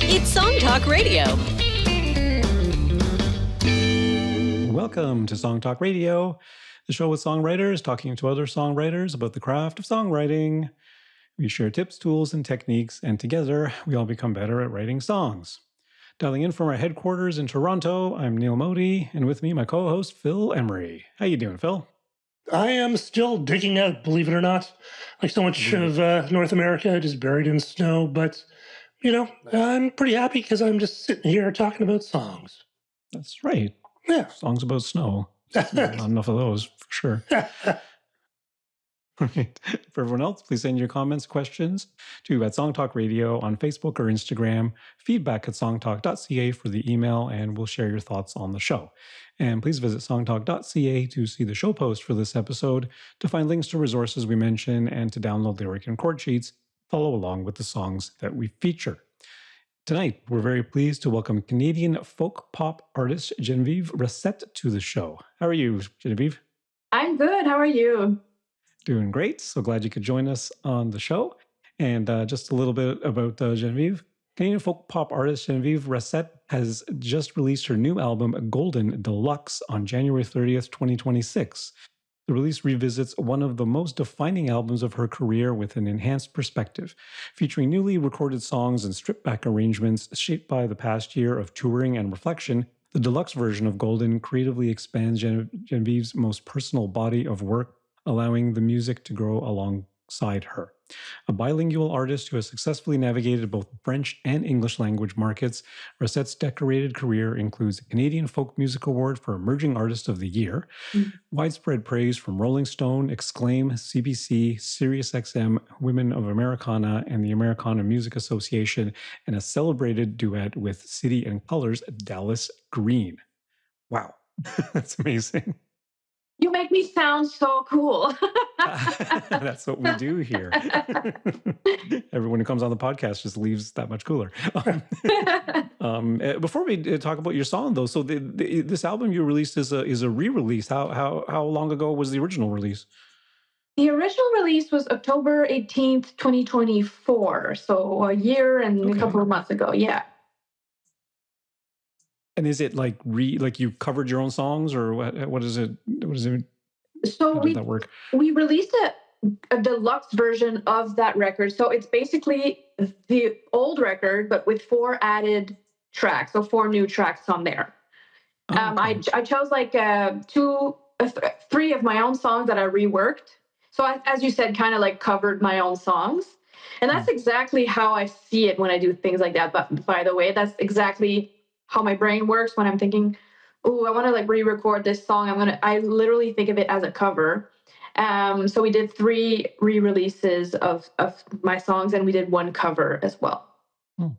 It's Song Talk Radio. Welcome to Song Talk Radio, the show with songwriters talking to other songwriters about the craft of songwriting. We share tips, tools, and techniques, and together we all become better at writing songs. Dialing in from our headquarters in Toronto, I'm Neil Modi, and with me, my co-host, Phil Emery. How you doing, Phil? I am still digging out, believe it or not. Like so much of North America, just buried in snow. But, you know, I'm pretty happy because I'm just sitting here talking about songs. That's right. Yeah. Songs about snow. Not enough of those, for sure. Right. For everyone else, please send your comments, questions to @Songtalk Radio on Facebook or Instagram, feedback@songtalk.ca for the email, and we'll share your thoughts on the show. And please visit songtalk.ca to see the show post for this episode, to find links to resources we mention, and to download lyric and chord sheets. Follow along with the songs that we feature. Tonight, we're very pleased to welcome Canadian folk pop artist Geneviève Racette to the show. How are you, Geneviève? I'm good. How are you? Doing great. So glad you could join us on the show. And just a little bit about Geneviève. Canadian folk pop artist Geneviève Racette has just released her new album, Golden Deluxe, on January 30th, 2026. The release revisits one of the most defining albums of her career with an enhanced perspective, featuring newly recorded songs and stripped-back arrangements shaped by the past year of touring and reflection. The deluxe version of Golden creatively expands Genevieve's most personal body of work, allowing the music to grow alongside her. A bilingual artist who has successfully navigated both French and English language markets, Racette's decorated career includes a Canadian Folk Music Award for Emerging Artist of the Year, widespread praise from Rolling Stone, Exclaim, CBC, SiriusXM, Women of Americana, and the Americana Music Association, and a celebrated duet with City and Colors' Dallas Green. Wow, that's amazing. You make me sound so cool. That's what we do here. Everyone who comes on the podcast just leaves that much cooler. Before we talk about your song, though, so this album you released is a re-release. How long ago was the original release? The original release was October 18th, 2024. So a year and a couple of months ago. Yeah. And is it like you covered your own songs, or what is it? What is it? So how did that work? We released a deluxe version of that record. So it's basically the old record, but with 4 added tracks. So 4 new tracks on there. I chose like 3 of my own songs that I reworked. So as you said, kind of like covered my own songs. And that's exactly how I see it when I do things like that. But by the way, that's exactly how my brain works when I'm thinking, oh, I want to like re-record this song. I literally think of it as a cover. So we did 3 re-releases of my songs, and we did 1 cover as well. Oh,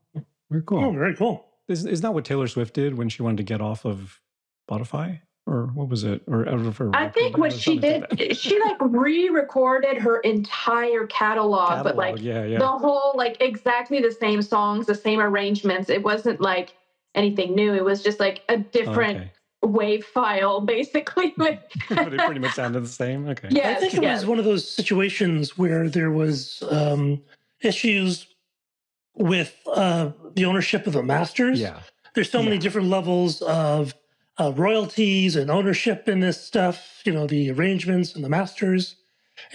very cool. Oh, very cool. Isn't that what Taylor Swift did when she wanted to get off of Spotify? Or what was it? Or out of her? I think what she did, she like re-recorded her entire catalog, but like the whole, like exactly the same songs, the same arrangements. It wasn't like anything new. It was just like a different wave file, basically. But it pretty much sounded the same. Okay. Yeah, I think it was one of those situations where there was issues with the ownership of the masters. Yeah. There's so many different levels of royalties and ownership in this stuff, you know, the arrangements and the masters.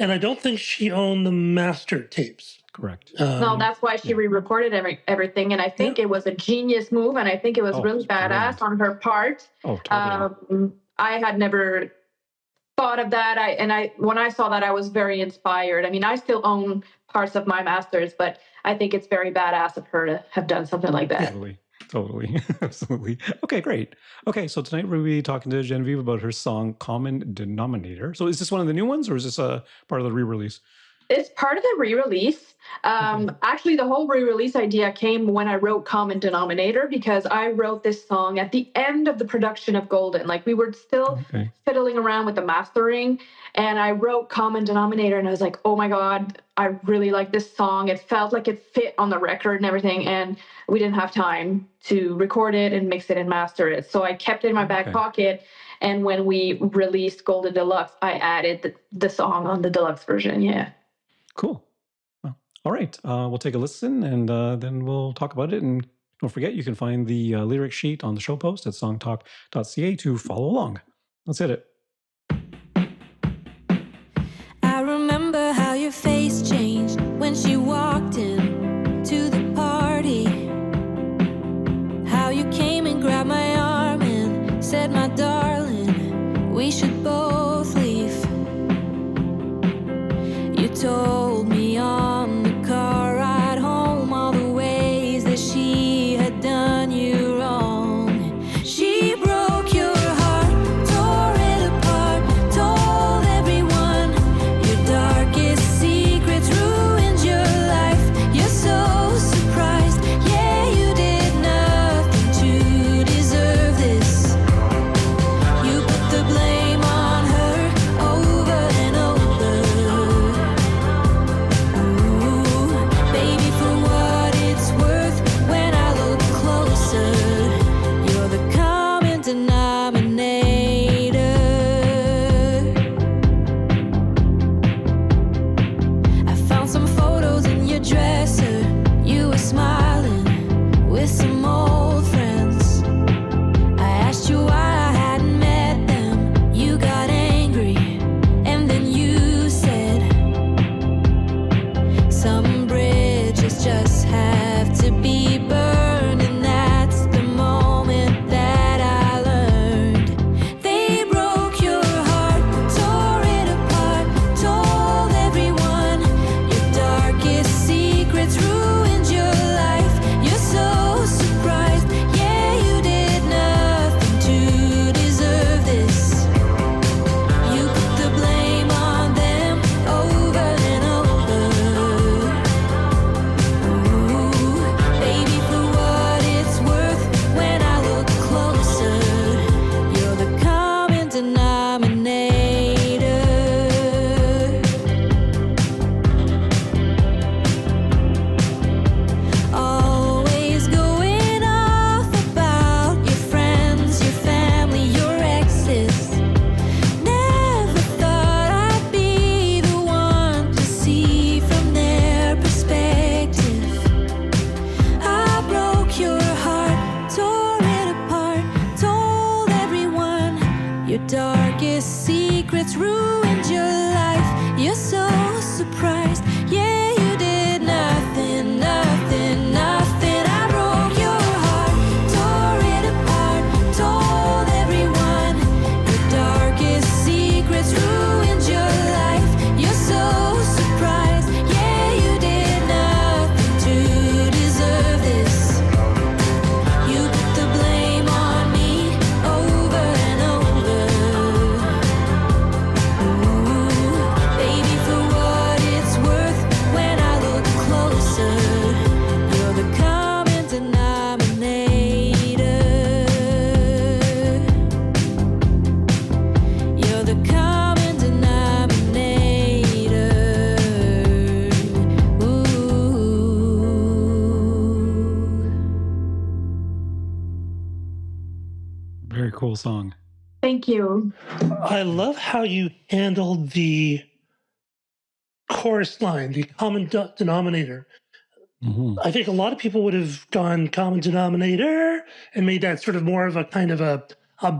And I don't think she owned the master tapes. Correct. No, that's why she re-recorded everything. And I think it was a genius move. And I think it was really badass on her part. Oh, totally. I had never thought of that. When I saw that, I was very inspired. I mean, I still own parts of my masters, but I think it's very badass of her to have done something like that. Totally. Absolutely. Okay, great. Okay, so tonight we'll be talking to Geneviève about her song Common Denominator. So is this one of the new ones, or is this a part of the re-release? It's part of the re-release. Actually, the whole re-release idea came when I wrote Common Denominator, because I wrote this song at the end of the production of Golden. Like, we were still fiddling around with the mastering, and I wrote Common Denominator, and I was like, oh my God, I really like this song. It felt like it fit on the record and everything, and we didn't have time to record it and mix it and master it. So I kept it in my back pocket, and when we released Golden Deluxe, I added the song on the deluxe version. Yeah. Cool. Well, all right. We'll take a listen, and then we'll talk about it and Don't forget, you can find the lyric sheet on the show post at songtalk.ca to follow along. Let's hit it. I remember how your face changed when she walked in to the party. How you came and grabbed my arm and said, my darling, we should both leave. You told me on the car ride home all the ways that she had done you wrong. She broke your heart, tore it apart, told everyone your darkest secrets, ruined your life. You're so surprised, yeah, you did nothing to deserve this. You put the blame on her over and over. Ooh, baby, for what it's worth, when I look closer, you're the common denominator. I found some photos in your dresser. You were smiling with some old friends. I asked you why I hadn't met them. You got angry, and then you said, some bridges just have to be burned, and that's the moment that I learned. They broke your heart, tore it apart, told everyone your darkest secrets, ruined your life. You're so surprised, yeah, you did nothing to deserve this. You put the blame on them over and over. Ooh, baby, for what it's worth, when I look closer, you're the common denominator. Always going off about your friends, your family, your exes. Never thought I'd be the one to see from their perspective. I broke your heart, tore it apart, told everyone your darkest secrets, ruined your life. You're so surprised, yeah, you did nothing, nothing, nothing. I broke your heart, tore it apart, told everyone your darkest secrets, ruined your life. You're so surprised, yeah, you did nothing to deserve this. You put the blame on me over and over. Ooh, baby, for what it's worth, when I look closer, you're the common denominator. You're the common denominator. Ooh. Very cool song. Thank you. I love how you handled the chorus line, the common denominator. Mhm. I think a lot of people would have gone common denominator and made that sort of more of a kind of a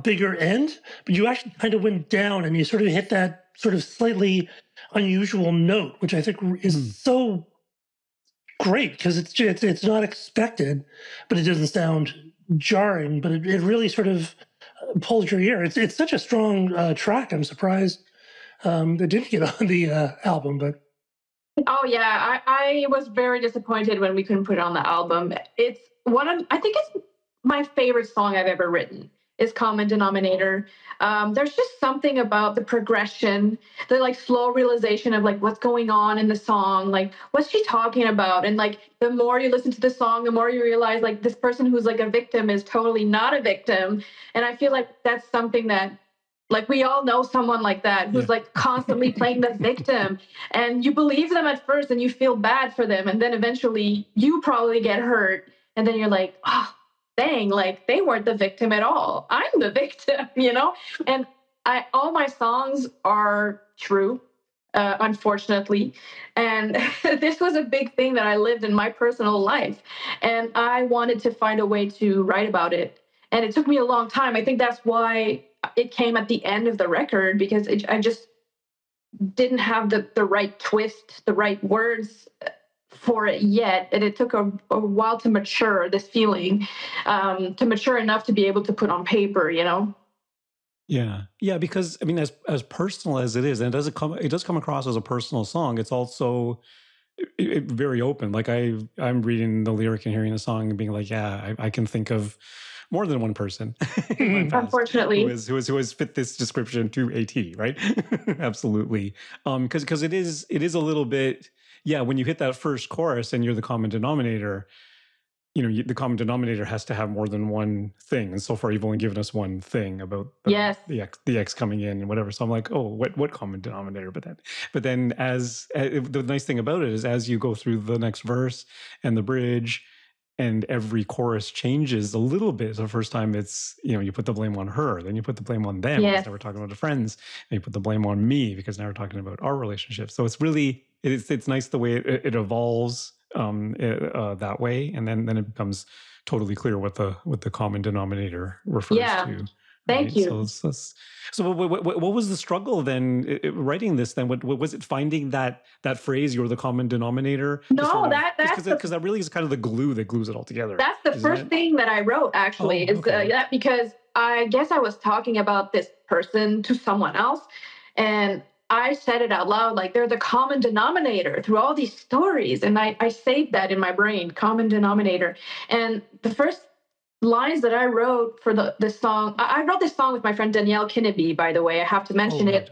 bigger end, but you actually kind of went down and you sort of hit that sort of slightly unusual note, which I think is so great because it's not expected, but it doesn't sound jarring, but it really sort of pulls your ear. It's such a strong track. I'm surprised it didn't get on the album, but Oh yeah, I was very disappointed when we couldn't put it on the album. It's I think it's my favorite song I've ever written. Is Common Denominator. There's just something about the progression, the like slow realization of like what's going on in the song, like what's she talking about, and like the more you listen to the song, the more you realize like this person who's like a victim is totally not a victim, and I feel like that's something that. Like we all know someone like that who's like constantly playing the victim, and you believe them at first and you feel bad for them, and then eventually you probably get hurt, and then you're like, oh, dang, like they weren't the victim at all. I'm the victim, you know? And all my songs are true. unfortunately. And this was a big thing that I lived in my personal life. And I wanted to find a way to write about it. And it took me a long time. I think that's why it came at the end of the record, because I just didn't have the right twist, the right words for it yet. And it took a while to mature this feeling, to mature enough to be able to put on paper, you know? Yeah. Yeah, because I mean, as personal as it is, and it does come across as a personal song, it's also very open. Like I'm reading the lyric and hearing the song and being like, yeah, I can think of more than one person in my past Unfortunately. who has fit this description to a T, right? Absolutely. Because it is a little bit, yeah, when you hit that first chorus and you're the common denominator, you know, the common denominator has to have more than one thing. And so far, you've only given us one thing about Yes. the X coming in and whatever. So I'm like, oh, what common denominator? But then as the nice thing about it is, as you go through the next verse and the bridge, and every chorus changes a little bit. So the first time it's, you know, you put the blame on her, then you put the blame on them, Yes. because now we're talking about the friends, and you put the blame on me because now we're talking about our relationship. So it's really, it's nice the way it evolves that way, and then it becomes totally clear what the common denominator refers to. Thank you. So what was the struggle then writing this? Then what was it? Finding that phrase, "You're the common denominator." No, because that really is kind of the glue that glues it all together. That's the first thing that I wrote, actually. That because I guess I was talking about this person to someone else, and I said it out loud, like, they're the common denominator through all these stories, and I saved that in my brain, common denominator. And the first lines that I wrote for this song, I wrote this song with my friend Danielle Genevive, by the way. I have to mention it.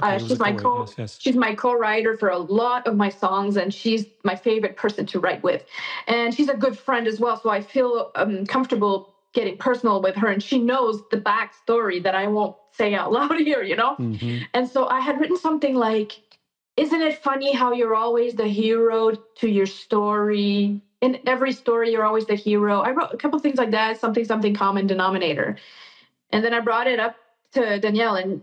She's my co-writer for a lot of my songs, and she's my favorite person to write with. And she's a good friend as well, so I feel comfortable getting personal with her, and she knows the backstory that I won't say out loud here, you know? Mm-hmm. And so I had written something like, isn't it funny how you're always the hero to your story? In every story, you're always the hero. I wrote a couple things like that, something common denominator. And then I brought it up to Danielle, and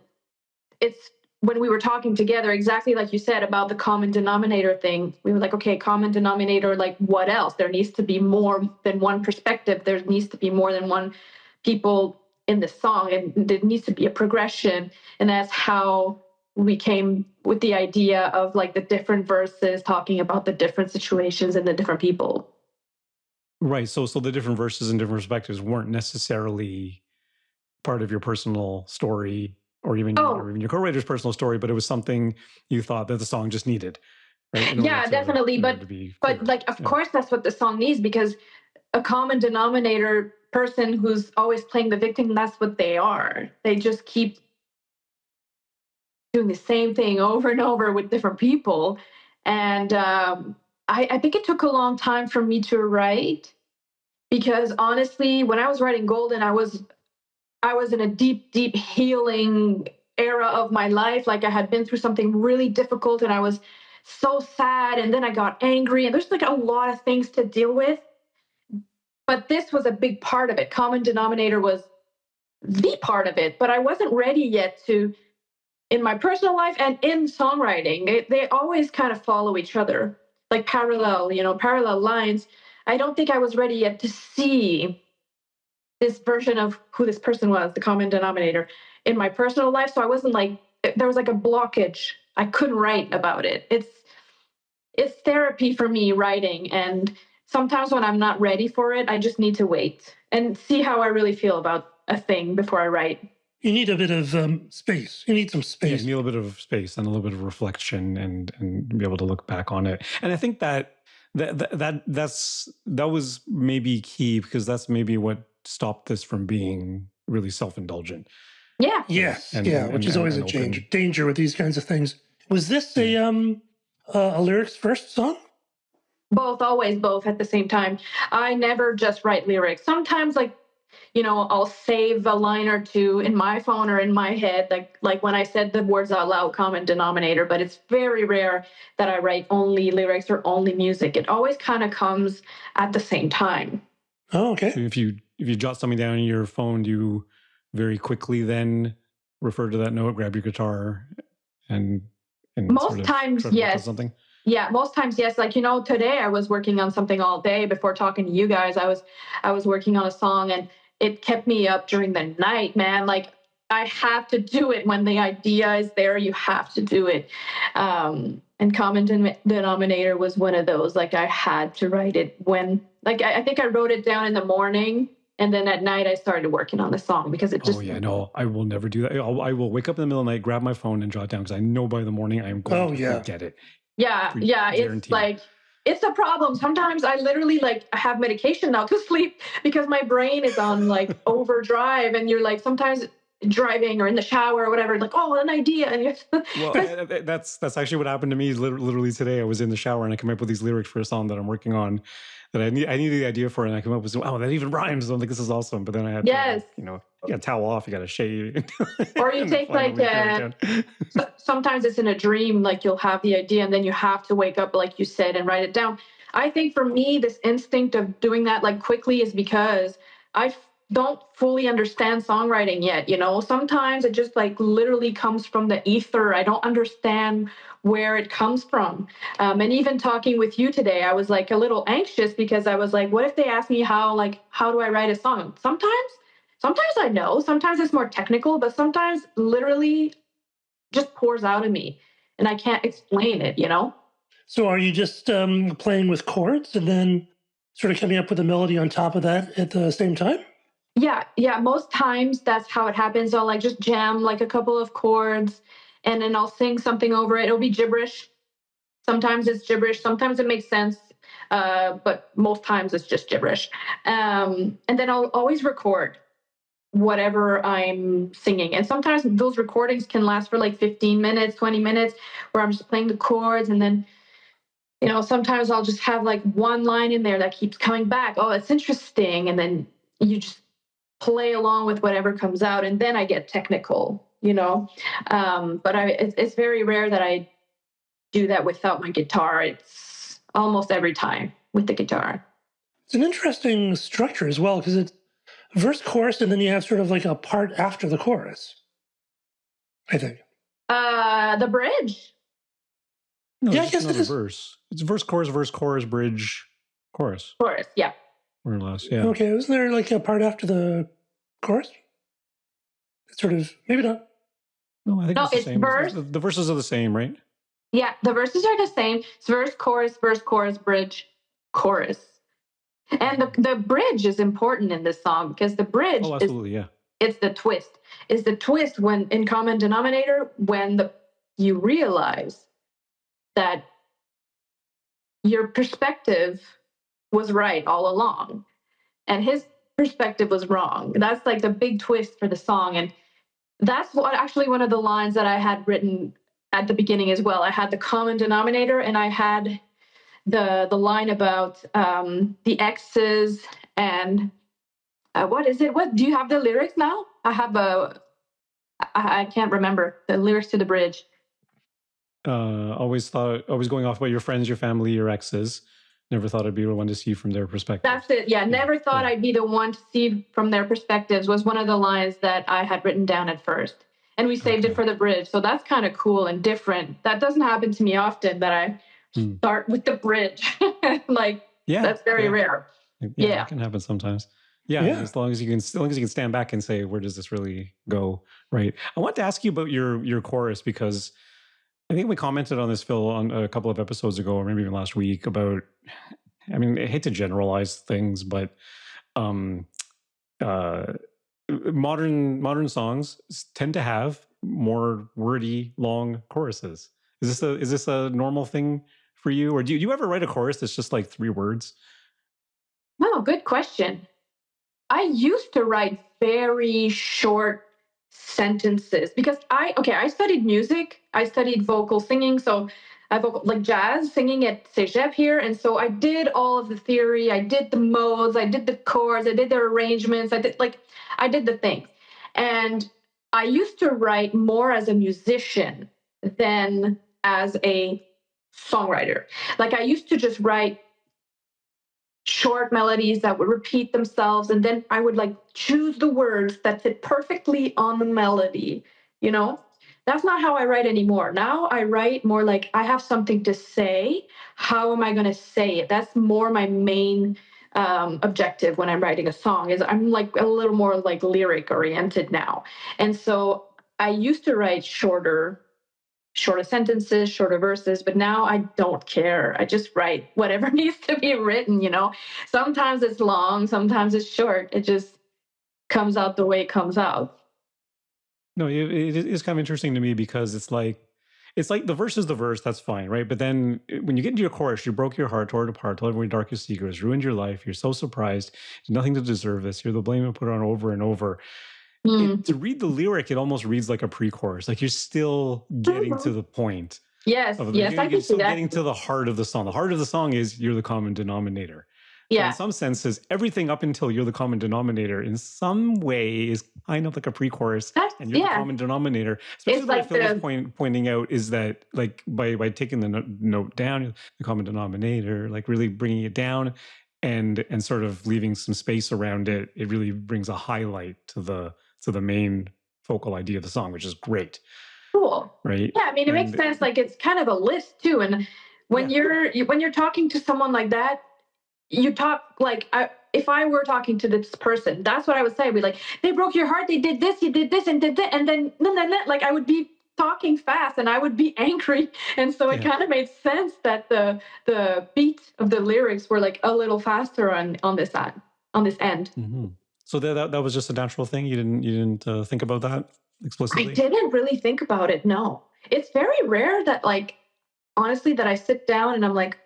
it's when we were talking together, exactly like you said about the common denominator thing. We were like, okay, common denominator, like what else? There needs to be more than one perspective. There needs to be more than one people in the song, and there needs to be a progression. And that's how we came with the idea of like the different verses talking about the different situations and the different people. Right. So the different verses and different perspectives weren't necessarily part of your personal story, or even your co-writer's personal story, but it was something you thought that the song just needed. Right? Definitely. But like, of course, that's what the song needs, because a common denominator person who's always playing the victim, that's what they are. They just keep doing the same thing over and over with different people. And I think it took a long time for me to write, because honestly, when I was writing Golden, I was in a deep healing era of my life. Like, I had been through something really difficult, and I was so sad, and then I got angry, and there's like a lot of things to deal with. But this was a big part of it. Common denominator was the part of it, but I wasn't ready yet to, in my personal life and in songwriting, they always kind of follow each other, like parallel lines. I don't think I was ready yet to see this version of who this person was, the common denominator, in my personal life. So I wasn't like, there was like a blockage. I couldn't write about it. It's therapy for me, writing. And sometimes when I'm not ready for it, I just need to wait and see how I really feel about a thing before I write. You need a bit of space. You need some space. Yeah, you need a little bit of space and a little bit of reflection, and be able to look back on it. And I think that was maybe key, because that's maybe what stopped this from being really self-indulgent. Yeah. Yes. Which is always a danger with these kinds of things. Was this a lyrics first song? Always both at the same time. I never just write lyrics. Sometimes, like, I'll save a line or two in my phone or in my head, like when I said the words out loud, common denominator, but it's very rare that I write only lyrics or only music. It always kind of comes at the same time. Oh, okay. So if you jot something down in your phone, do you very quickly then refer to that note, grab your guitar, and and Most sort of times, try to work on yes. something? Yeah, most times, yes. Like, today I was working on something all day before talking to you guys. I was working on a song, and it kept me up during the night, man. Like, I have to do it when the idea is there. You have to do it. And common denominator was one of those. Like, I had to write it when, like, I think I wrote it down in the morning, and then at night I started working on the song because it just. Oh yeah, no, I will never do that. I will wake up in the middle of the night, grab my phone, and jot it down because I know by the morning I am going to forget it. Yeah, it's Guaranteed. like, it's a problem. Sometimes I literally I have medication now to sleep because my brain is on like overdrive, and you're like sometimes driving or in the shower or whatever, like, oh, an idea, and you're well, that's actually what happened to me. Literally today, I was in the shower and I came up with these lyrics for a song that I'm working on that I needed the idea for, and I come up with, oh, that even rhymes. So I'm like, this is awesome. But then I had to, you got to towel off, you got to shave, or you take like sometimes it's in a dream, like you'll have the idea and then you have to wake up, like you said, and write it down. I think for me, this instinct of doing that like quickly is because I don't fully understand songwriting yet. Sometimes it just like literally comes from the ether. I don't understand where it comes from. And even talking with you today, I was like a little anxious because I was like, what if they ask me how do I write a song? Sometimes I know, sometimes it's more technical, but sometimes literally just pours out of me and I can't explain it, So are you just playing with chords and then sort of coming up with a melody on top of that at the same time? Yeah. Most times that's how it happens. I'll like just jam like a couple of chords and then I'll sing something over it. It'll be gibberish. Sometimes it's gibberish. Sometimes it makes sense. But most times it's just gibberish. And then I'll always record whatever I'm singing. And sometimes those recordings can last for like 15 minutes, 20 minutes, where I'm just playing the chords. And then, sometimes I'll just have like one line in there that keeps coming back. Oh, it's interesting. And then you just play along with whatever comes out. And then I get technical, but it's very rare that I do that without my guitar. It's almost every time with the guitar. It's an interesting structure as well, because it's verse, chorus, and then you have sort of like a part after the chorus, I think. The bridge. No, yeah, I guess not it is. Verse. It's verse, chorus, bridge, chorus. Chorus, yeah. More or less, yeah. Okay, wasn't there like a part after the chorus? It's sort of, maybe not. No, I think it's the same. Verse. The verses are the same, right? Yeah, the verses are the same. It's verse, chorus, bridge, chorus. And the bridge is important in this song because the bridge it's the twist. It's the twist when in common denominator when you realize that your perspective was right all along and his perspective was wrong. That's like the big twist for the song. And that's actually one of the lines that I had written at the beginning as well. I had the common denominator and I had the line about the X's and what is it? What do you have the lyrics now? I can't remember the lyrics to the bridge. Always going off about your friends, your family, your exes. Never thought I'd be the one to see from their perspective. That's it. Yeah, never thought I'd be the one to see from their perspectives was one of the lines that I had written down at first. And we saved it for the bridge. So that's kind of cool and different. That doesn't happen to me often that I start with the bridge. That's very rare. Yeah, it can happen sometimes. Yeah, as long as you can stand back and say, where does this really go? Right. I want to ask you about your chorus because I think we commented on this, Phil, on a couple of episodes ago, or maybe even last week, about, I mean, I hate to generalize things, but modern songs tend to have more wordy, long choruses. Is this a normal thing for you? Or do you ever write a chorus that's just like 3 words? Oh, good question. I used to write very short sentences because I studied music. I studied vocal singing. So I vocal like jazz singing at Cégep here. And so I did all of the theory. I did the modes. I did the chords. I did the arrangements. I did the things. And I used to write more as a musician than as a songwriter. Like I used to just write short melodies that would repeat themselves. And then I would choose the words that fit perfectly on the melody, That's not how I write anymore. Now I write more like I have something to say. How am I going to say it? That's more my main objective when I'm writing a song. Is I'm like a little more like lyric oriented now. And so I used to write shorter sentences, shorter verses, but now I don't care. I just write whatever needs to be written, you know. Sometimes it's long, sometimes it's short. It just comes out the way it comes out. No, it is kind of interesting to me because it's like the verse is the verse, that's fine, right? But then when you get into your chorus, you broke your heart, tore it apart, told everyone darkest secrets, ruined your life. You're so surprised, did nothing to deserve this. You're the blame and put it on over and over. To read the lyric, it almost reads like a pre-chorus. Like you're still getting to the point. Yes, yes, I can you're see still that. getting to the heart of the song. The heart of the song is you're the common denominator. So Yeah. in some senses, everything up until you're the common denominator in some way is kind of like a pre-chorus, and you're the common denominator. Especially what like Phil was pointing out is that, like, by taking the note down, the common denominator, like really bringing it down and sort of leaving some space around it, it really brings a highlight to the main focal idea of the song, which is great. Cool. Right? Yeah, I mean, it makes sense. Like it's kind of a list too. And when you're talking to someone like that, you talk like if I were talking to this person, that's what I would say. I'd be like, they broke your heart, they did this, you did this, and did that, and then like I would be talking fast and I would be angry. And so it kind of made sense that the beat of the lyrics were like a little faster on this end. Mm-hmm. So that was just a natural thing. You didn't think about that explicitly? I didn't really think about it. No, it's very rare that, like, honestly, that I sit down and I'm like,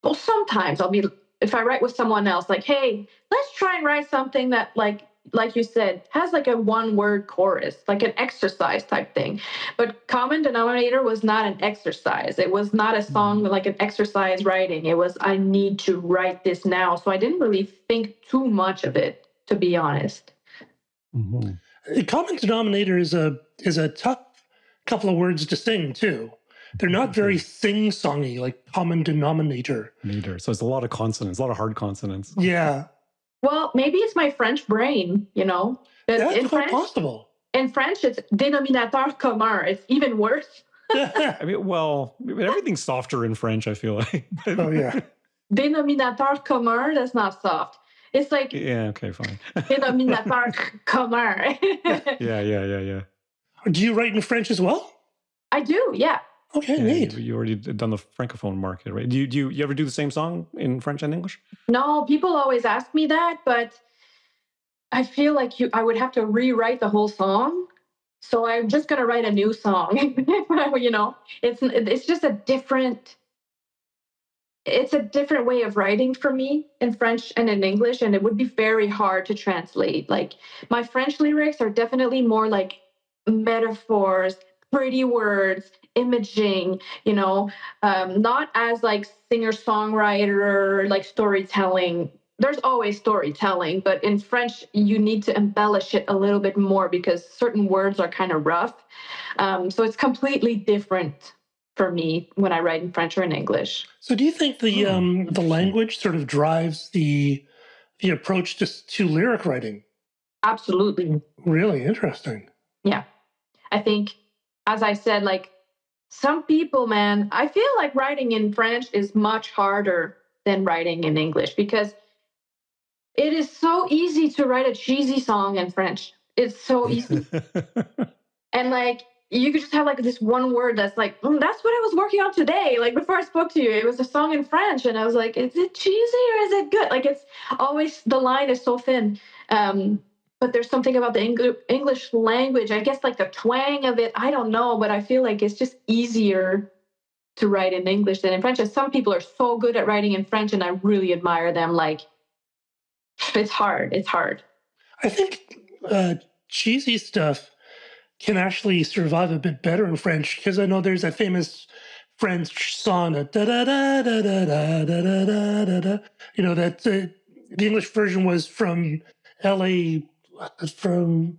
well, sometimes I'll be, if I write with someone else, like, hey, let's try and write something that like you said, has like a 1-word chorus, like an exercise type thing. But Common Denominator was not an exercise. It was not a song like an exercise writing. It was, I need to write this now. So I didn't really think too much of it, to be honest. The Common Denominator is a tough couple of words to sing too. They're not very sing-songy like Common Denominator. So it's a lot of consonants, a lot of hard consonants. Yeah. Well, maybe it's my French brain, you know. That's quite possible. In French, it's dénominateur commun. It's even worse. I mean, well, everything's softer in French, I feel like. Oh, yeah. Dénominateur commun, that's not soft. It's like... Yeah, okay, fine. Dénominateur commun. Yeah. Do you write in French as well? I do, yeah. Okay, neat. You already done the Francophone market, right? Do you ever do the same song in French and English? No, people always ask me that, but I feel like I would have to rewrite the whole song. So I'm just going to write a new song. You know, it's just a different way of writing for me in French and in English, and it would be very hard to translate. Like, my French lyrics are definitely more like metaphors, pretty words, imaging, you know, not as like singer-songwriter, like storytelling. There's always storytelling, but in French, you need to embellish it a little bit more because certain words are kind of rough. So it's completely different for me when I write in French or in English. So do you think the language sort of drives the approach to lyric writing? Absolutely. Really interesting. Yeah. I think, as I said, like, some people, man, I feel like writing in French is much harder than writing in English because it is so easy to write a cheesy song in French. It's so easy. And like, you could just have like this one word that's like, that's what I was working on today. Like, before I spoke to you, it was a song in French. And I was like, is it cheesy or is it good? Like, it's always, the line is so thin. But there's something about the English language, I guess, like the twang of it. I don't know, but I feel like it's just easier to write in English than in French. And some people are so good at writing in French, and I really admire them. Like, it's hard. It's hard. I think cheesy stuff can actually survive a bit better in French, because I know there's that famous French song, da da da da da da da da da da. You know, that the English version was from L.A., from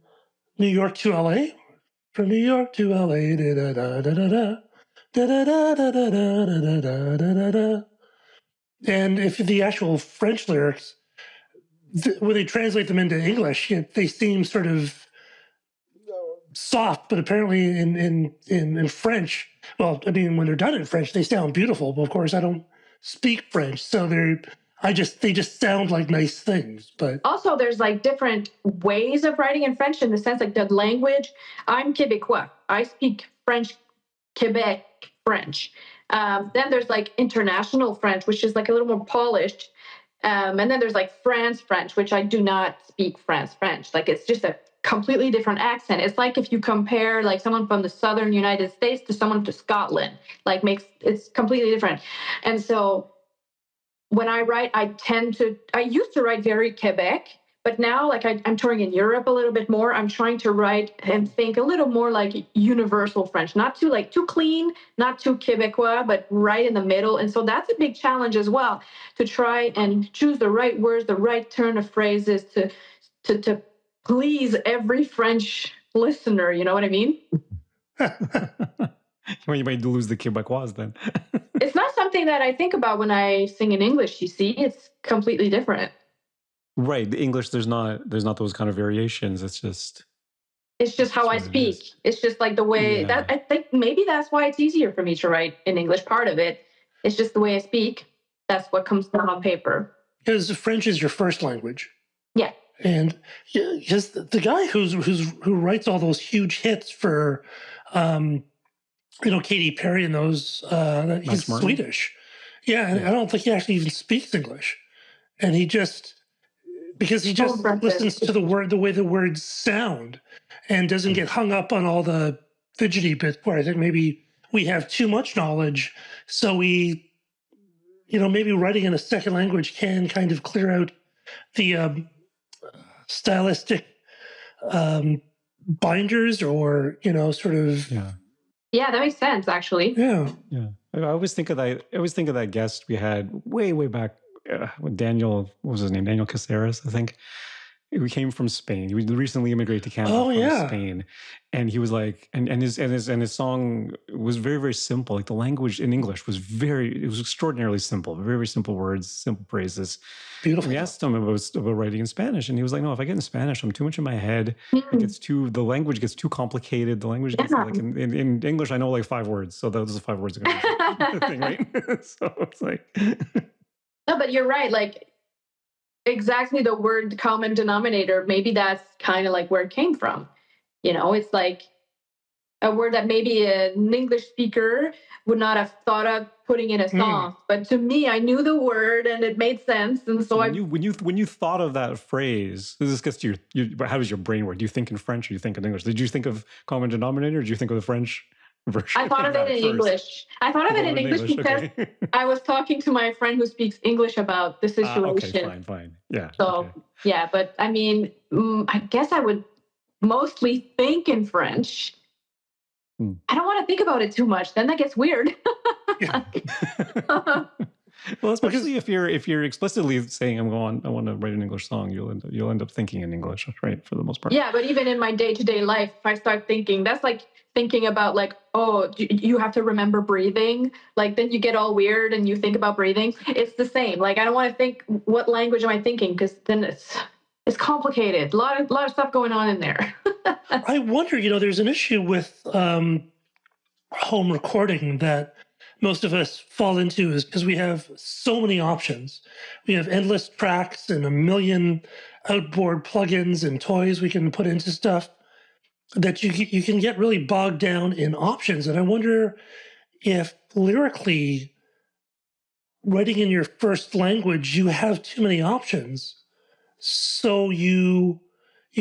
New York to L.A., from New York to L.A., da da da da da da da da da da da da da da da. And if the actual French lyrics, when they translate them into English, they seem sort of soft, but apparently in French, well, I mean, when they're done in French, they sound beautiful. But of course, I don't speak French, so they just sound like nice things. But Also, there's like different ways of writing in French in the sense like the language. I'm Québécois. I speak French, Quebec French. Then there's like international French, which is like a little more polished. And then there's like France French, which I do not speak France French. Like it's just a completely different accent. It's like if you compare like someone from the southern United States to someone to Scotland, like it's completely different. And so when I write, I used to write very Quebec, but now like I'm touring in Europe a little bit more. I'm trying to write and think a little more like universal French, not too clean, not too Quebecois, but right in the middle. And so that's a big challenge as well, to try and choose the right words, the right turn of phrases to please every French listener. You know what I mean? Well, you might lose the Quebecois then. It's not something that I think about when I sing in English, you see. It's completely different. Right. The English, there's not those kind of variations. It's just how I speak. It's just like the way that I think maybe that's why it's easier for me to write in English. Part of it. It's just the way I speak. That's what comes down on paper. Because French is your first language. Yeah. And because the guy who writes all those huge hits for Katy Perry and those, he's Swedish. Yeah, and I don't think he actually even speaks English. And he just listens to the way the words sound, and doesn't get hung up on all the fidgety bits where I think maybe we have too much knowledge. So we, maybe writing in a second language can kind of clear out the stylistic binders, or, sort of. Yeah, that makes sense, actually. Yeah. Yeah. I always think of that guest we had way back when Daniel, what was his name? Daniel Caceres, I think. He came from Spain. He recently immigrated to Canada from Spain. And he was like, and his song was very, very simple. Like the language in English was extraordinarily simple, very, very simple words, simple phrases. Beautiful. We asked him about writing in Spanish, and he was like, no, if I get in Spanish, I'm too much in my head. The language gets too complicated. The language gets like in English, I know like 5 words. So those are 5 words are going to thing, right? So it's like no, but you're right. Like exactly the word common denominator, maybe that's kind of like where it came from. It's like a word that maybe an English speaker would not have thought of putting in a song. But to me, I knew the word and it made sense. And so when you thought of that phrase, this gets to your how does your brain work? Do you think in French or do you think in English? Did you think of common denominator, or did you think of the French version? I thought of it in English. I thought of it in English because I was talking to my friend who speaks English about the situation. Okay, fine. Yeah. So, yeah, but I mean, I guess I would mostly think in French. I don't want to think about it too much. Then that gets weird. Well, especially if you're explicitly saying I want to write an English song, you'll end up thinking in English, right? For the most part. Yeah, but even in my day-to-day life, if I start thinking, that's like thinking about like, oh, you have to remember breathing. Like then you get all weird and you think about breathing. It's the same. Like I don't want to think what language am I thinking, because then it's complicated. A lot of stuff going on in there. I wonder, there's an issue with home recording that most of us fall into, is because we have so many options. We have endless tracks and a million outboard plugins and toys we can put into stuff, that you can get really bogged down in options. And I wonder if lyrically, writing in your first language, you have too many options. So you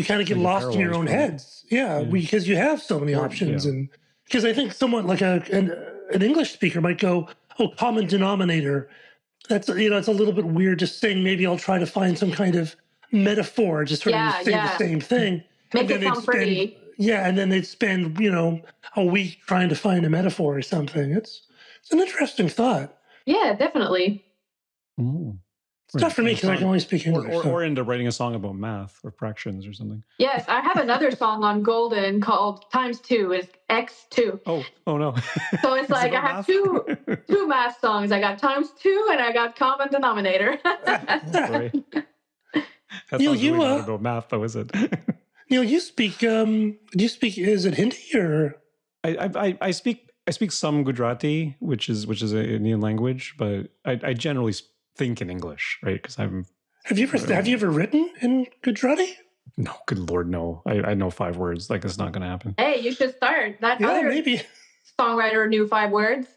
kind of get lost in your own heads. Yeah, because you have so many options. And because I think someone like an English speaker might go, oh, common denominator. That's, it's a little bit weird to sing. Maybe I'll try to find some kind of metaphor, just sort of say the same thing. Make it sound pretty. Yeah, and then they'd spend, a week trying to find a metaphor or something. It's an interesting thought. Yeah, definitely. It's tough for me because I can only speak English. Or into writing a song about math or fractions or something. Yes, I have another song on Golden called Times 2. It's X2. Oh no. So it's like I have two math songs. I got Times 2 and I got Common Denominator. That sounds really not about math, though, is it? Neil, you speak. Do you speak? Is it Hindi or? I speak some Gujarati, which is an Indian language, but I generally think in English, right? Because I'm. Have you ever written in Gujarati? No, good Lord, no. I know 5 words. Like, it's not going to happen. Hey, you should start. That Yeah, other maybe. songwriter knew 5 words.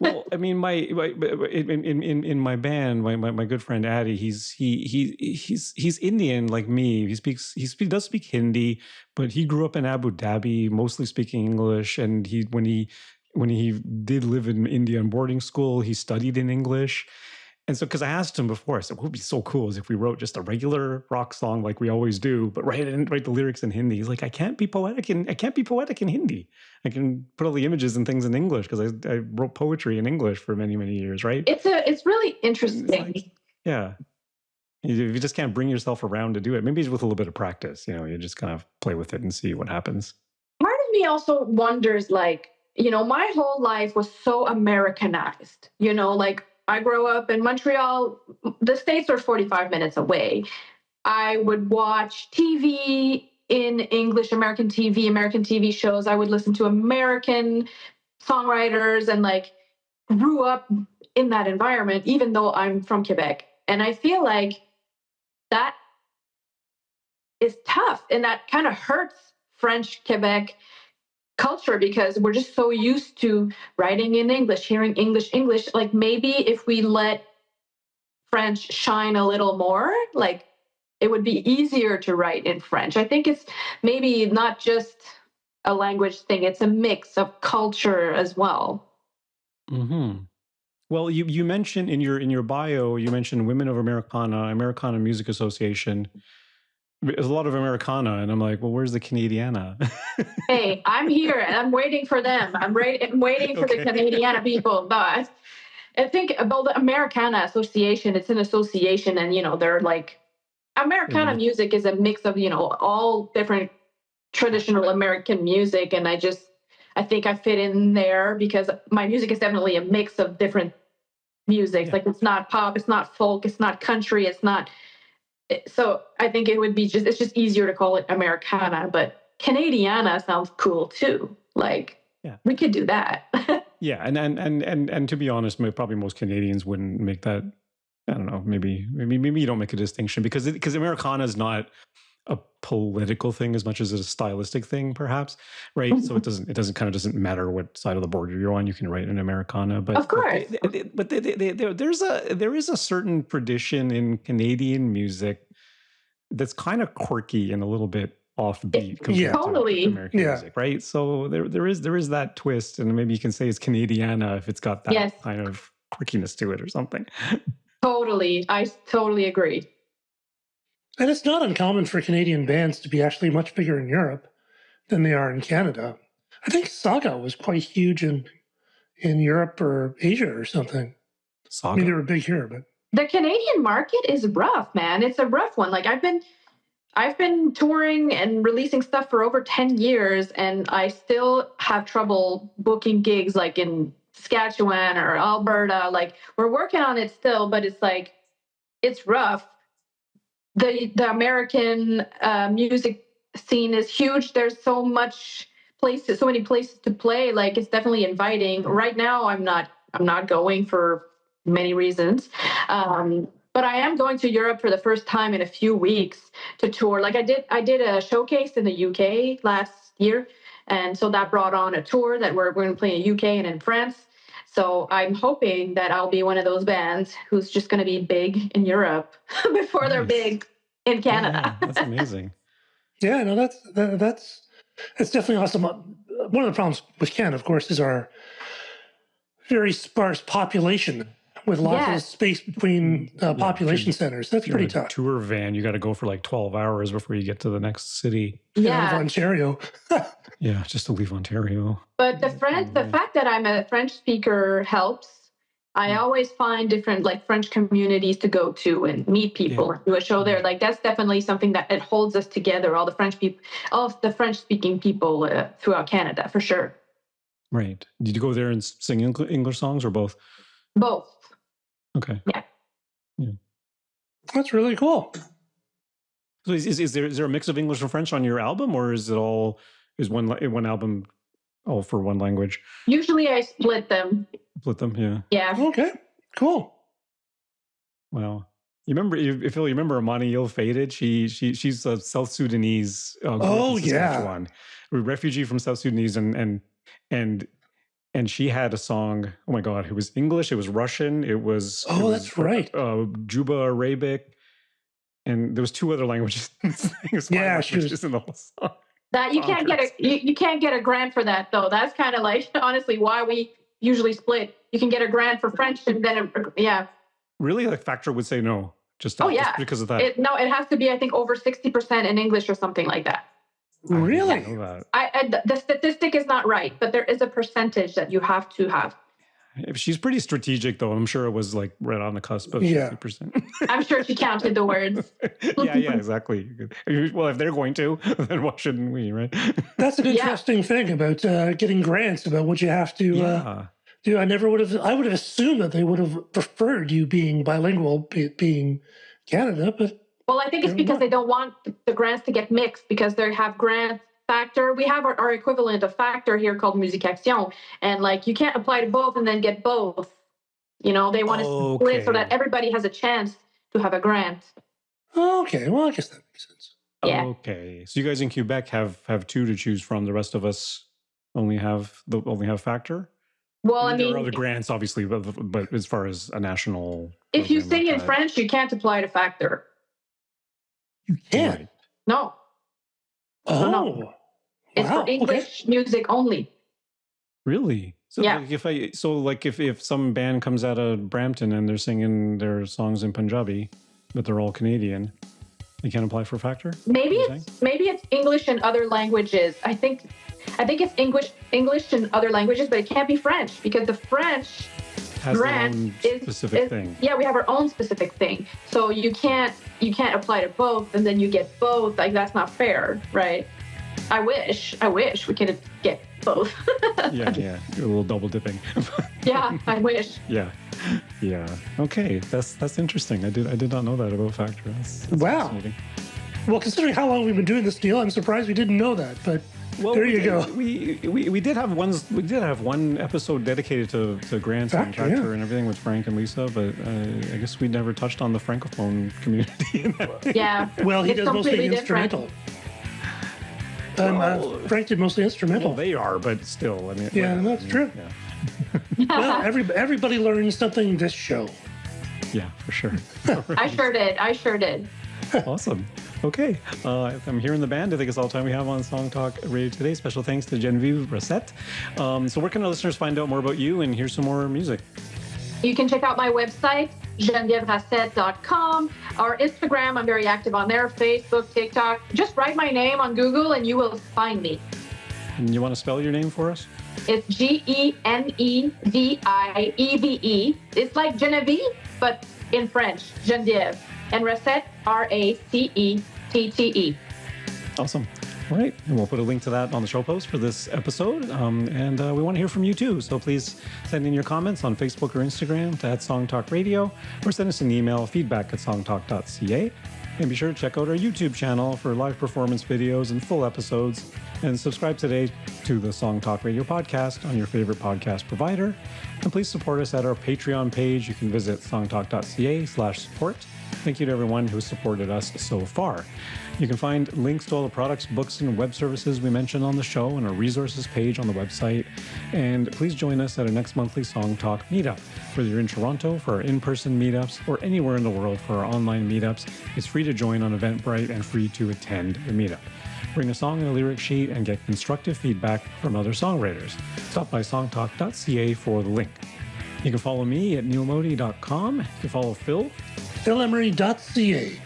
Well, I mean, in my band, my good friend Addy, he's Indian like me. He does speak Hindi, but he grew up in Abu Dhabi, mostly speaking English. And when he did live in India in boarding school, he studied in English. And so, because I asked him before, I said, what would be so cool is if we wrote just a regular rock song like we always do, but write the lyrics in Hindi. He's like, I can't be poetic in Hindi. I can put all the images and things in English because I wrote poetry in English for many, many years, right? It's really interesting. Like, yeah. You just can't bring yourself around to do it. Maybe it's with a little bit of practice, you just kind of play with it and see what happens. Part of me also wonders, like, my whole life was so Americanized, like I grew up in Montreal. The States are 45 minutes away. I would watch TV in English, American TV shows. I would listen to American songwriters and like grew up in that environment, even though I'm from Quebec. And I feel like that is tough and that kind of hurts French Quebec culture because we're just so used to writing in English, hearing English. Like maybe if we let French shine a little more, like it would be easier to write in French. I think it's maybe not just a language thing, it's a mix of culture as well. Mm-hmm. Well, you mentioned in your bio, you mentioned Women of Americana Music Association. There's a lot of Americana, and I'm like, well, where's the Canadiana? Hey, I'm here, and I'm waiting for them. I'm waiting for the Canadiana people. But I think about the Americana Association, it's an association, and, they're like, Americana music is a mix of, all different traditional American music. And I think I fit in there because my music is definitely a mix of different music. Yeah. Like it's not pop, it's not folk, it's not country, it's not. So I think it would be it's just easier to call it Americana, but Canadiana sounds cool too. Like we could do that. Yeah, and to be honest, probably most Canadians wouldn't make that. I don't know. Maybe you don't make a distinction because Americana is not a political thing as much as it's a stylistic thing, perhaps, right? Mm-hmm. So it doesn't matter what side of the border you're on. You can write an Americana, but of course, but there is a certain tradition in Canadian music that's kind of quirky and a little bit offbeat compared to American music, right? So there is that twist, and maybe you can say it's Canadiana if it's got that kind of quirkiness to it or something. Totally, I totally agree. And it's not uncommon for Canadian bands to be actually much bigger in Europe than they are in Canada. I think Saga was quite huge in Europe or Asia or something. Saga? I mean, they were big here, but the Canadian market is rough, man. It's a rough one. Like I've been touring and releasing stuff for over 10 years, and I still have trouble booking gigs like in Saskatchewan or Alberta. Like we're working on it still, but it's like it's rough. The American music scene is huge. There's so many places to play. Like it's definitely inviting. Right now, I'm not going for many reasons, but I am going to Europe for the first time in a few weeks to tour. Like I did a showcase in the UK last year, and so that brought on a tour that we're going to play in the UK and in France. So I'm hoping that I'll be one of those bands who's just going to be big in Europe before they're big in Canada. Yeah, that's amazing. Yeah, no, that's definitely awesome. One of the problems with Canada, of course, is our very sparse population with lots of space between population centers. That's pretty tough. Tour van, you got to go for like 12 hours before you get to the next city. Out of Ontario. Yeah, just to leave Ontario. But the fact that I'm a French speaker helps. I always find different like French communities to go to and meet people and do a show there. Like that's definitely something that it holds us together. All the French speaking people throughout Canada for sure. Right. Did you go there and sing English songs or both? Both. Okay. Yeah. That's really cool. So is there a mix of English and French on your album, or is one album all for one language? Usually I split them. Split them, yeah. Yeah. Okay, cool. Wow. You remember Amani Ill Faded? She's a South Sudanese. One, a refugee from South Sudanese, and she had a song. Oh my God! It was English. It was Russian. That's right. Juba Arabic, and there was 2 other languages. Yeah, she was in the whole song. That you can't get a grant for that though. That's kind of like honestly why we usually split. You can get a grant for French and then Really, like Factor would say no. Just because of that. It has to be I think over 60% in English or something like that. Really? The statistic is not right, but there is a percentage that you have to have. She's pretty strategic, though. I'm sure it was like right on the cusp of 50%. I'm sure she counted the words. yeah, exactly. Well, if they're going to, then why shouldn't we, right? That's an interesting thing about getting grants, about what you have to do. I would have assumed that they would have preferred you being bilingual, being Canada, but... Well, I think it's because they don't want the grants to get mixed because they have grant Factor. We have our equivalent of Factor here called Music Action. And like you can't apply to both and then get both. They want to split so that everybody has a chance to have a grant. Okay, well, I guess that makes sense. Yeah. Okay. So you guys in Quebec have 2 to choose from. The rest of us only have Factor? Well, there are other grants, obviously, but as far as a national... If you sing in French, you can't apply to Factor. You can't? Right. No. Oh. No. It's for English music only. Really? So if some band comes out of Brampton and they're singing their songs in Punjabi, but they're all Canadian, they can't apply for Factor? Maybe it's English and other languages. I think it's English and other languages, but it can't be French because the French grant is specific thing. Yeah, we have our own specific thing. So you can't apply to both and then you get both. Like that's not fair, right? I wish we could get both. yeah, a little double dipping. Yeah, I wish. Yeah. Okay, that's interesting. I did not know that about Factor. That's wow. Well, considering how long we've been doing this deal, I'm surprised we didn't know that. But there you go. We did have one episode dedicated to grants and Factor and everything with Frank and Lisa, but I guess we never touched on the francophone community. In that. Yeah. Well, he does mostly instrumental. Frank did mostly instrumental. Well, they are, but still, I mean. Yeah, that's true. Yeah. Well, everybody learns something this show. Yeah, for sure. I sure did. Awesome. Okay. I'm hearing the band. I think it's all the time we have on Song Talk Radio today. Special thanks to Geneviève Racette. So where can our listeners find out more about you and hear some more music? You can check out my website, GenevieveRacette.com. Our Instagram, I'm very active on there. Facebook, TikTok. Just write my name on Google and you will find me. And you want to spell your name for us? It's Genevieve. It's like Genevieve, but in French, Geneviève. And Racette, Racette. Awesome. All right. And we'll put a link to that on the show post for this episode. And we want to hear from you too. So please send in your comments on Facebook or Instagram to @SongTalkRadio or send us an email, feedback@songtalk.ca. And be sure to check out our YouTube channel for live performance videos and full episodes. And subscribe today to the Song Talk Radio podcast on your favorite podcast provider. And please support us at our Patreon page. You can visit songtalk.ca/support. Thank you to everyone who supported us so far. You can find links to all the products, books, and web services we mentioned on the show on our resources page on the website. And please join us at our next monthly Song Talk meetup. Whether you're in Toronto for our in-person meetups or anywhere in the world for our online meetups, it's free to join on Eventbrite and free to attend the meetup. Bring a song and a lyric sheet and get constructive feedback from other songwriters. Stop by songtalk.ca for the link. You can follow me at neilmodi.com. You can follow Phil. PhilEmery.ca.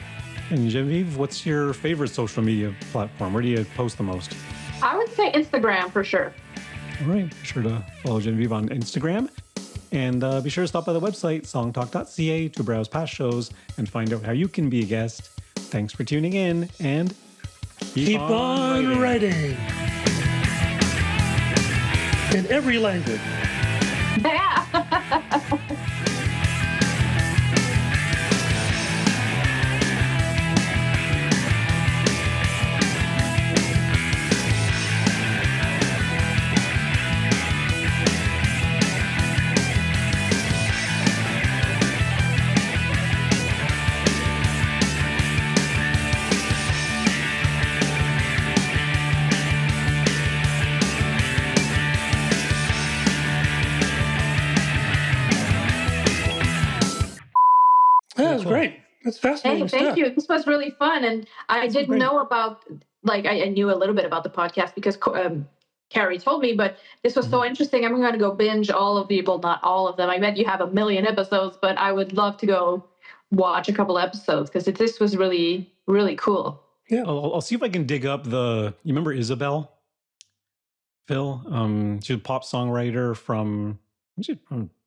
And Genevieve, what's your favorite social media platform? Where do you post the most? I would say Instagram for sure. All right. Be sure to follow Genevieve on Instagram. And be sure to stop by the website, songtalk.ca, to browse past shows and find out how you can be a guest. Thanks for tuning in and keep on writing. In every language. Yeah. great. That's fascinating Hey, thank stuff. you. This was really fun. And I didn't great. know about, like, I knew a little bit about the podcast because Carrie told me, but this was so interesting. I'm going to go binge all of the, well, not all of them. I bet you have 1 million episodes, but I would love to go watch a couple episodes because this was really, really cool. Yeah. I'll see if I can dig up you remember Isabel? Phil? She's a pop songwriter from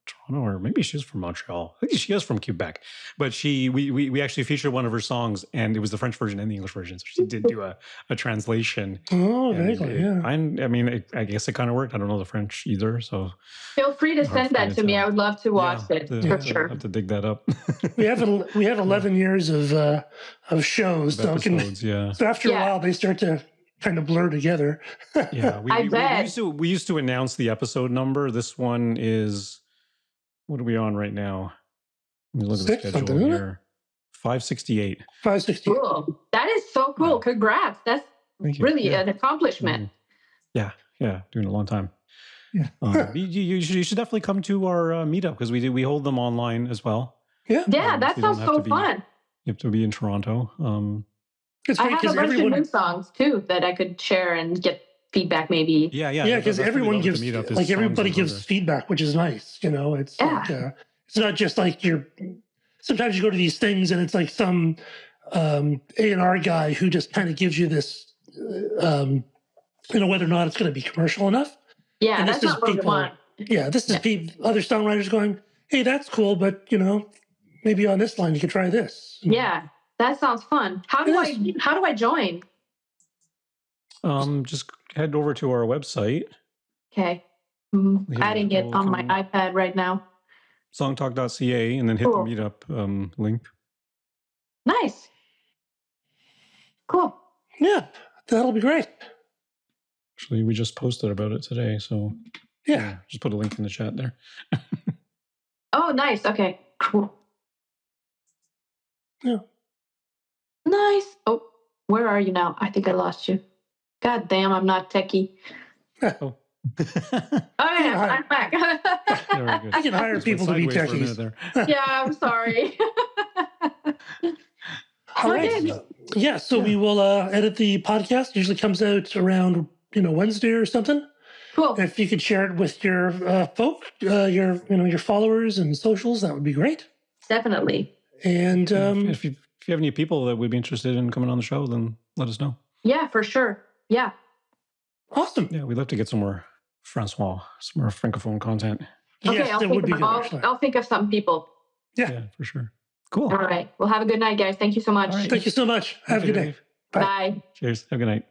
Toronto, or maybe she's from Montreal. I think she is from Quebec. But we actually featured one of her songs, and it was the French version and the English version. So she did do a translation. Oh, And very cool. Yeah. I mean, I guess it kind of worked. I don't know the French either, so Feel free to hard send for me that to to me. tell. I would love to watch it for sure. I have to dig that up. We have 11 years of shows. So, Episodes, yeah. so after a while, they start to kind of blur together. Yeah, we used to announce the episode number. This one is, what are we on right now? Let me look at the schedule here. 568. 568. Cool. That is so cool. Congrats. That's really an accomplishment. Yeah, doing it a long time. Yeah. You should definitely come to our meetup because we hold them online as well. Yeah. Yeah, that sounds so fun. You have to be in Toronto. It's I great have a bunch everyone of new songs too that I could share and get feedback maybe. Yeah, because everyone gives everybody gives feedback, which is nice. You know, it's like, it's not just like sometimes you go to these things and it's like some A&R guy who just kind of gives you this, whether or not it's going to be commercial enough. Yeah, and that's not what we want. Yeah, this is other songwriters going, hey, that's cool, but maybe on this line you could try this. Yeah, that sounds fun. How do I join? Just head over to our website. Okay. Adding it on my iPad right now. Songtalk.ca, and then hit the meetup link. Nice. Cool. Yeah, that'll be great. Actually, we just posted about it today, so yeah, just put a link in the chat there. Oh, nice. Okay, cool. Yeah. Nice. Oh, where are you now? I think I lost you. God damn, I'm not techie. Oh. I'm back. Very good. I can hire people to be techies. Yeah, I'm sorry. All right. So we will edit the podcast. It usually comes out around Wednesday or something. Cool. If you could share it with your folk, your followers and socials, that would be great. Definitely. And if you have any people that would be interested in coming on the show, then let us know. Yeah, for sure. Yeah. Awesome. Yeah, we'd love to get some more Francophone content. Okay, yes, I'll think of some people. Yeah, for sure. Cool. All right. Well, have a good night, guys. Thank you so much. Right. Thank you so much. Have a good day. Bye. Cheers. Have a good night.